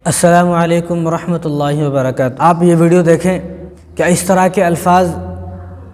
السلام علیکم ورحمۃ اللہ وبرکاتہ۔ آپ یہ ویڈیو دیکھیں، کیا اس طرح کے الفاظ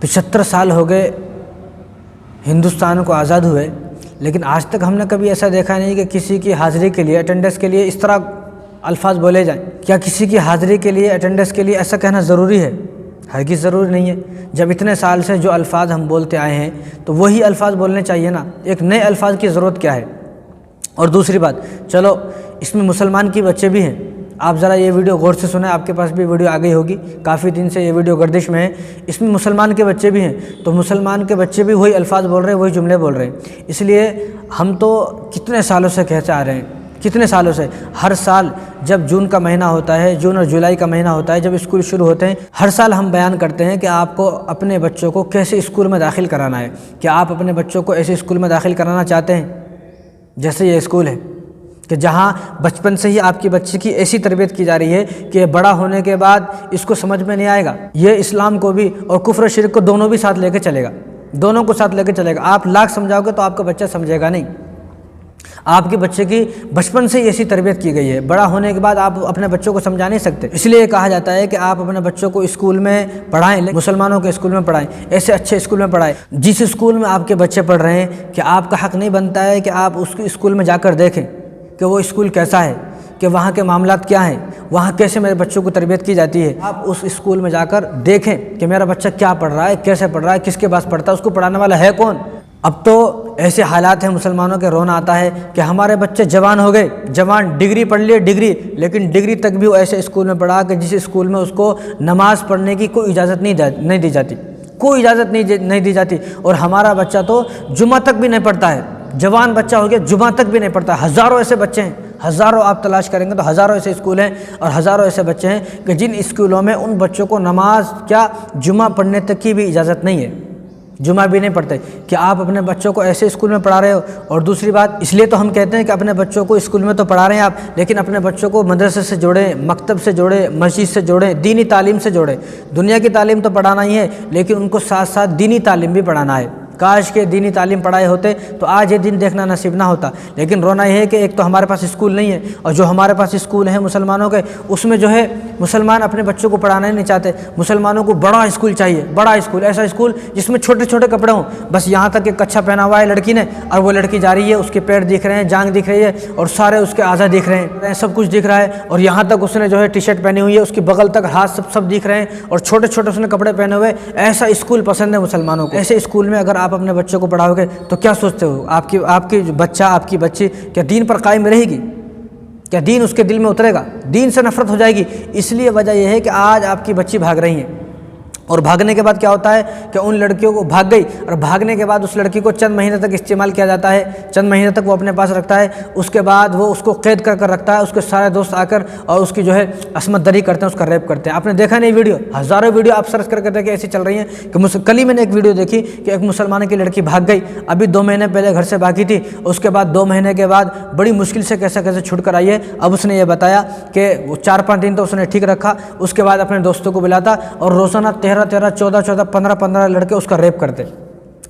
75 سال ہو گئے ہندوستان کو آزاد ہوئے، لیکن آج تک ہم نے کبھی ایسا دیکھا نہیں کہ کسی کی حاضری کے لیے، اٹینڈنس کے لیے اس طرح الفاظ بولے جائیں۔ کیا کسی کی حاضری کے لیے، اٹینڈنس کے لیے ایسا کہنا ضروری ہے؟ ہرگز ضروری نہیں ہے۔ جب اتنے سال سے جو الفاظ ہم بولتے آئے ہیں تو وہی الفاظ بولنے چاہیے نا، ایک نئے الفاظ کی ضرورت کیا ہے؟ اور دوسری بات، چلو اس میں مسلمان کے بچے بھی ہیں، آپ ذرا یہ ویڈیو غور سے سنیں، آپ کے پاس بھی ویڈیو آ گئی ہوگی، کافی دن سے یہ ویڈیو گردش میں ہے۔ اس میں مسلمان کے بچے بھی ہیں، تو مسلمان کے بچے بھی وہی الفاظ بول رہے ہیں، وہی جملے بول رہے ہیں۔ اس لیے ہم تو کتنے سالوں سے کہتے آ رہے ہیں، کتنے سالوں سے، ہر سال جب جون کا مہینہ ہوتا ہے، جون اور جولائی کا مہینہ ہوتا ہے، جب اسکول شروع ہوتے ہیں، ہر سال ہم بیان کرتے ہیں کہ آپ کو اپنے بچوں کو کیسے اسکول میں داخل کرانا ہے۔ کیا آپ اپنے بچوں کو ایسے اسکول میں داخل کرانا چاہتے ہیں جیسے یہ اسکول ہے، کہ جہاں بچپن سے ہی آپ کی بچی کی ایسی تربیت کی جا رہی ہے کہ بڑا ہونے کے بعد اس کو سمجھ میں نہیں آئے گا، یہ اسلام کو بھی اور کفر و شرک کو دونوں بھی ساتھ لے کے چلے گا، دونوں کو ساتھ لے کے چلے گا۔ آپ لاکھ سمجھاؤ گے تو آپ کا بچہ سمجھے گا نہیں۔ آپ کے بچے کی بچپن سے ہی ایسی تربیت کی گئی ہے، بڑا ہونے کے بعد آپ اپنے بچوں کو سمجھا نہیں سکتے۔ اس لیے کہا جاتا ہے کہ آپ اپنے بچوں کو اسکول میں پڑھائیں، مسلمانوں کے اسکول میں پڑھائیں، ایسے اچھے اسکول میں پڑھائیں۔ جس اسکول میں آپ کے بچے پڑھ رہے ہیں، کہ آپ کا حق نہیں بنتا ہے کہ آپ اس کے اسکول میں جا کر دیکھیں کہ وہ اسکول کیسا ہے، کہ وہاں کے معاملات کیا ہیں، وہاں کیسے میرے بچوں کو تربیت کی جاتی ہے۔ آپ اس اسکول میں جا کر دیکھیں کہ میرا بچہ کیا پڑھ رہا ہے، کیسے پڑھ رہا ہے، کس کے پاس پڑھتا ہے، اس کو پڑھانے والا ہے کون۔ اب تو ایسے حالات ہیں مسلمانوں کے، رونا آتا ہے کہ ہمارے بچے جوان ہو گئے، جوان ڈگری پڑھ لیے، ڈگری، لیکن ڈگری تک بھی وہ ایسے اسکول میں پڑھا کہ جس اسکول میں اس کو نماز پڑھنے کی کوئی اجازت نہیں دی جاتی، کوئی اجازت نہیں دی جاتی۔ اور ہمارا بچہ تو جمعہ تک بھی نہیں پڑھتا ہے، جوان بچہ ہو گیا، جمعہ تک بھی نہیں پڑھتا۔ ہزاروں ایسے بچے ہیں، ہزاروں آپ تلاش کریں گے تو ہزاروں ایسے اسکول ہیں اور ہزاروں ایسے بچے ہیں کہ جن اسکولوں میں ان بچوں کو نماز کیا جمعہ پڑھنے تک کی بھی اجازت نہیں ہے، جمعہ بھی نہیں پڑھتے۔ کہ آپ اپنے بچوں کو ایسے اسکول میں پڑھا رہے ہو۔ اور دوسری بات، اس لیے تو ہم کہتے ہیں کہ اپنے بچوں کو اسکول میں تو پڑھا رہے ہیں آپ، لیکن اپنے بچوں کو مدرسے سے جوڑیں، مکتب سے جوڑیں، مسجد سے جوڑیں، دینی تعلیم سے جوڑیں۔ دنیا کی تعلیم تو پڑھانا ہی ہے، لیکن ان کو ساتھ ساتھ دینی تعلیم بھی پڑھانا ہے۔ کاش کے دینی تعلیم پڑھائے ہوتے تو آج یہ دن دیکھنا نصیب نہ ہوتا، لیکن رونا یہ ہے کہ ایک تو ہمارے پاس اسکول نہیں ہے، اور جو ہمارے پاس اسکول ہیں مسلمانوں کے، اس میں جو ہے مسلمان اپنے بچوں کو پڑھانا ہی نہیں چاہتے۔ مسلمانوں کو بڑا اسکول چاہیے، بڑا اسکول، ایسا اسکول جس میں چھوٹے چھوٹے کپڑے ہوں، بس یہاں تک کہ کچھا پہنا ہوا ہے لڑکی نے، اور وہ لڑکی جا رہی ہے، اس کے پیر دکھ رہے ہیں، جانگ دکھ رہی ہے، اور سارے اس کے اعضاء دکھ رہے ہیں، سب کچھ دکھ رہا ہے، اور یہاں تک اس نے جو ہے ٹی شرٹ پہنی ہوئی ہے، اس کی بغل تک ہاتھ سب دکھ رہے ہیں، اور چھوٹے چھوٹے اس نے کپڑے پہنے ہوئے۔ ایسا اسکول پسند ہے مسلمانوں کو۔ ایسے اسکول میں اگر آپ اپنے بچوں کو پڑھاؤ گے تو کیا سوچتے ہو، آپ کی بچہ، آپ کی بچی کیا دین پر قائم رہے گی؟ کیا دین اس کے دل میں اترے گا؟ دین سے نفرت ہو جائے گی۔ اس لیے وجہ یہ ہے کہ آج آپ کی بچی بھاگ رہی ہیں، اور بھاگنے کے بعد کیا ہوتا ہے کہ ان لڑکیوں کو بھاگ گئی، اور بھاگنے کے بعد اس لڑکی کو چند مہینے تک استعمال کیا جاتا ہے، چند مہینے تک وہ اپنے پاس رکھتا ہے، اس کے بعد وہ اس کو قید کر رکھتا ہے، اس کے سارے دوست آ کر اور اس کی جو ہے عصمت دری کرتے ہیں، اس کا ریپ کرتے ہیں۔ آپ نے دیکھا نہیں ویڈیو، ہزاروں ویڈیو آپ سرچ کر کے دیکھیں، ایسی چل رہی ہیں کہ کل ہی میں نے ایک ویڈیو دیکھی کہ ایک مسلمان کی لڑکی بھاگ گئی، ابھی 2 مہینے پہلے گھر سے بھاگی تھی، اس کے بعد 2 مہینے کے بعد بڑی مشکل سے کیسے چھوٹ کر آئی ہے۔ اب اس نے یہ بتایا کہ وہ 4-5 دن تو اس نے ٹھیک رکھا، اس کے بعد اپنے دوستوں کو بلاتا اور روزانہ 13 14 15 لڑکے اس کا ریپ کرتے،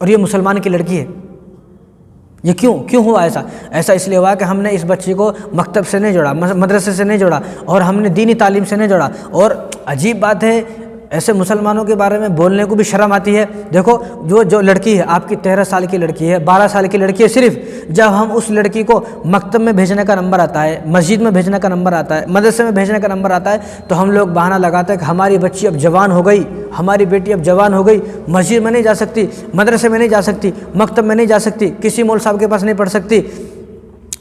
اور یہ مسلمان کی لڑکی ہے۔ یہ کیوں ہوا ایسا اس لیے ہوا کہ ہم نے اس بچی کو مکتب سے نہیں جوڑا، مدرسے سے نہیں جوڑا، اور ہم نے دینی تعلیم سے نہیں جوڑا۔ اور عجیب بات ہے، ایسے مسلمانوں کے بارے میں بولنے کو بھی شرم آتی ہے۔ دیکھو جو لڑکی ہے آپ کی 13 سال کی لڑکی ہے، 12 سال کی لڑکی ہے، صرف جب ہم اس لڑکی کو مکتب میں بھیجنے کا نمبر آتا ہے، مسجد میں بھیجنے کا نمبر آتا ہے، مدرسے میں بھیجنے کا نمبر آتا ہے، تو ہم لوگ بہانہ لگاتے ہیں کہ ہماری بچی اب جوان ہو گئی، ہماری بیٹی اب جوان ہو گئی، مسجد میں نہیں جا سکتی، مدرسے میں نہیں جا سکتی، مکتب میں نہیں جا سکتی، کسی مول صاحب کے پاس نہیں پڑھ سکتی۔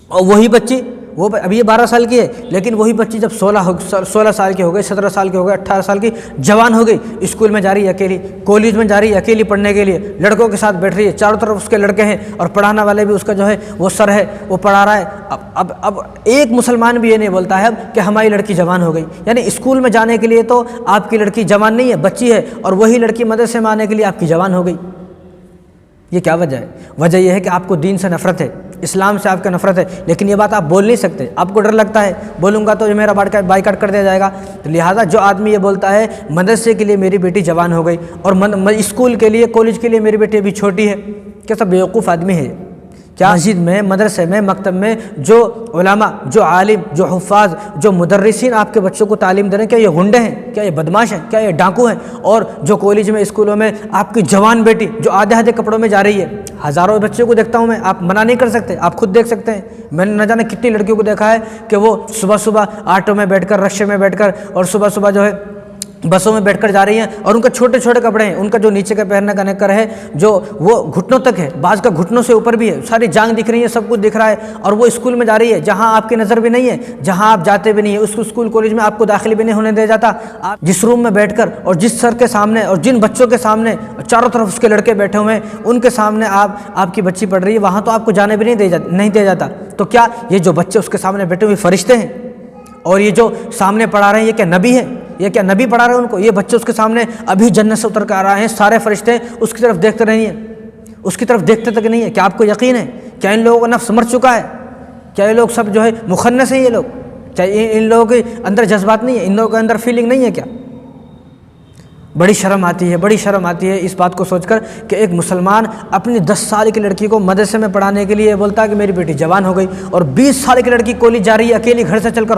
اور وہی بچی وہ ابھی یہ 12 سال کی ہے، لیکن وہی بچی جب 16 سال کی ہو گئی، 17 سال کی ہو گئی، 18 سال کی جوان ہو گئی، اسکول میں جا رہی ہے اکیلی، کالج میں جا رہی ہے اکیلی پڑھنے کے لیے، لڑکوں کے ساتھ بیٹھ رہی ہے، چاروں طرف اس کے لڑکے ہیں، اور پڑھانے والے بھی اس کا جو ہے وہ سر ہے، وہ پڑھا رہا ہے۔ اب ایک مسلمان بھی یہ نہیں بولتا ہے اب کہ ہماری لڑکی جوان ہو گئی، یعنی اسکول میں جانے کے لیے تو آپ کی لڑکی جوان نہیں ہے، بچی ہے، اور وہی لڑکی مدرسے میں آنے کے لیے آپ کی جوان ہو گئی۔ یہ کیا وجہ ہے؟ وجہ یہ ہے کہ آپ کو دین سے نفرت ہے، اسلام سے آپ کا نفرت ہے، لیکن یہ بات آپ بول نہیں سکتے، آپ کو ڈر لگتا ہے بولوں گا تو یہ میرا بائیکاٹ کر دیا جائے گا۔ تو لہٰذا جو آدمی یہ بولتا ہے مدرسے کے لیے میری بیٹی جوان ہو گئی اور اسکول کے لیے، کالج کے لیے میری بیٹی ابھی چھوٹی ہے، کیسا بیوقوف آدمی ہے؟ کیا مسجد میں، مدرسے میں، مکتب میں جو علماء، جو عالم، جو حفاظ، جو مدرسین آپ کے بچوں کو تعلیم دے رہے ہیں، کیا یہ غنڈے ہیں؟ کیا یہ بدماش ہیں؟ کیا یہ ڈاکو ہیں؟ اور جو کالج میں، اسکولوں میں آپ کی جوان بیٹی جو آدھے کپڑوں میں جا رہی ہے، ہزاروں بچوں کو دیکھتا ہوں میں، آپ منع نہیں کر سکتے، آپ خود دیکھ سکتے ہیں، میں نے نہ جانے کتنی لڑکیوں کو دیکھا ہے کہ وہ صبح آٹو میں بیٹھ کر، رکشے میں بیٹھ کر، اور صبح جو ہے بسوں میں بیٹھ کر جا رہی ہیں، اور ان کا چھوٹے کپڑے ہیں، ان کا جو نیچے کا پہننے کا نکر ہے جو وہ گھٹنوں تک ہے، بعض کا گھٹنوں سے اوپر بھی ہے، ساری جانگ دکھ رہی ہے، سب کچھ دکھ رہا ہے، اور وہ اسکول میں جا رہی ہے جہاں آپ کی نظر بھی نہیں ہے، جہاں آپ جاتے بھی نہیں ہیں، اس اسکول کالج میں آپ کو داخل بھی نہیں ہونے دیا جاتا۔ آپ جس روم میں بیٹھ کر اور جس سر کے سامنے اور جن بچوں کے سامنے چاروں طرف اس کے لڑکے بیٹھے ہوئے ہیں، ان کے سامنے آپ کی بچی پڑھ رہی ہے، وہاں تو آپ کو جانے بھی نہیں دیا جاتا۔ تو کیا یہ جو بچے اس کے سامنے بیٹھے ہوئے فرشتے ہیں؟ اور یہ جو سامنے پڑھا رہے ہیں یہ کیا نبی ہے؟ یہ کیا نبی پڑھا رہے ہیں ان کو؟ یہ بچے اس کے سامنے ابھی جنت سے اتر کر آ رہے ہیں، سارے فرشتے اس کی طرف دیکھتے نہیں ہیں، اس کی طرف دیکھتے تک نہیں ہے۔ کیا آپ کو یقین ہے؟ کیا ان لوگوں کا نفس مر چکا ہے؟ کیا یہ لوگ سب جو ہے مخنث ہیں؟ یہ لوگ کیا ان لوگوں کے اندر جذبات نہیں ہے؟ ان لوگوں کے اندر فیلنگ نہیں ہے کیا؟ بڑی شرم آتی ہے اس بات کو سوچ کر کہ ایک مسلمان اپنی 10 سال کی لڑکی کو مدرسے میں پڑھانے کے لیے بولتا ہے کہ میری بیٹی جوان ہو گئی، اور 20 سال کی لڑکی کالج جا رہی ہے اکیلی گھر سے چل کر،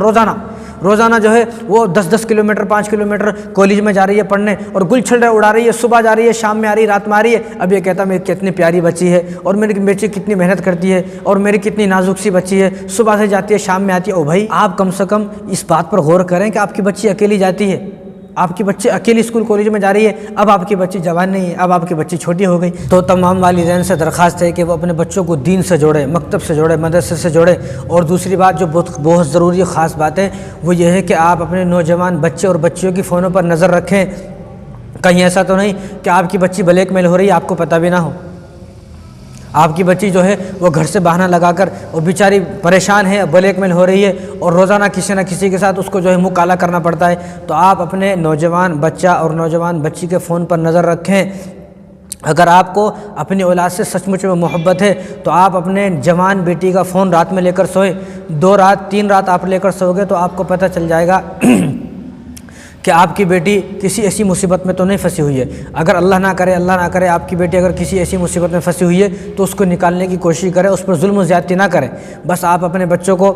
روزانہ جو ہے وہ 10 کلومیٹر 5 کلومیٹر کالج میں جا رہی ہے پڑھنے، اور گل چھلڑے اڑا رہی ہے، صبح جا رہی ہے، شام میں آ رہی ہے، رات میں آ رہی ہے۔ اب یہ کہتا ہے میری کتنی پیاری بچی ہے، اور میری بیٹی کتنی محنت کرتی ہے، اور میری کتنی نازک سی بچی ہے، صبح سے جاتی ہے شام میں آتی ہے۔ او بھائی، آپ کم سے کم اس بات پر غور کریں کہ آپ کی بچی اکیلی جاتی ہے، آپ کی بچی اکیلی اسکول کالج میں جا رہی ہے، اب آپ کی بچی جوان نہیں ہے، اب آپ کی بچی چھوٹی ہو گئی۔ تو تمام والدین سے درخواست ہے کہ وہ اپنے بچوں کو دین سے جوڑے، مکتب سے جوڑے، مدرسے سے جوڑے۔ اور دوسری بات جو بہت ضروری خاص بات ہے وہ یہ ہے کہ آپ اپنے نوجوان بچے اور بچیوں کی فونوں پر نظر رکھیں، کہیں ایسا تو نہیں کہ آپ کی بچی بلیک میل ہو رہی ہے، آپ کو پتہ بھی نہ ہو۔ آپ کی بچی جو ہے وہ گھر سے بہانہ لگا کر وہ بیچاری پریشان ہے، بلیک میل ہو رہی ہے، اور روزانہ کسی نہ کسی کے ساتھ اس کو جو ہے منہ کالا کرنا پڑتا ہے۔ تو آپ اپنے نوجوان بچہ اور نوجوان بچی کے فون پر نظر رکھیں۔ اگر آپ کو اپنی اولاد سے سچ مچ میں محبت ہے تو آپ اپنے جوان بیٹی کا فون رات میں لے کر سوئے، 2 رات 3 رات آپ لے کر سو گے تو آپ کو پتہ چل جائے گا کہ آپ کی بیٹی کسی ایسی مصیبت میں تو نہیں پھنسی ہوئی ہے۔ اگر اللہ نہ کرے آپ کی بیٹی اگر کسی ایسی مصیبت میں پھنسی ہوئی ہے تو اس کو نکالنے کی کوشش کریں، اس پر ظلم و زیادتی نہ کریں۔ بس آپ اپنے بچوں کو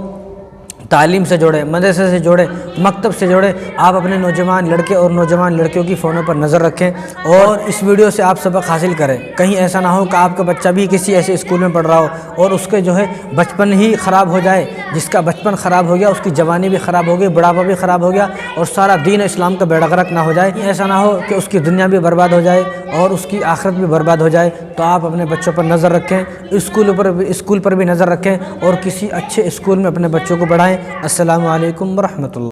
تعلیم سے جوڑیں، مدرسے سے جوڑیں، مکتب سے جوڑیں۔ آپ اپنے نوجوان لڑکے اور نوجوان لڑکیوں کی فونوں پر نظر رکھیں، اور اس ویڈیو سے آپ سبق حاصل کریں۔ کہیں ایسا نہ ہو کہ آپ کا بچہ بھی کسی ایسے اسکول میں پڑھ رہا ہو اور اس کے جو ہے بچپن ہی خراب ہو جائے۔ جس کا بچپن خراب ہو گیا اس کی جوانی بھی خراب ہو گئی، بڑھاپا بھی خراب ہو گیا، اور سارا دین اسلام کا بیڑا غرق نہ ہو جائے۔ ایسا نہ ہو کہ اس کی دنیا بھی برباد ہو جائے اور اس کی آخرت بھی برباد ہو جائے۔ تو آپ اپنے بچوں پر نظر رکھیں، اسکول پر بھی نظر رکھیں، اور کسی اچھے اسکول میں اپنے بچوں کو پڑھائیں۔ السلام علیکم ورحمۃ اللہ۔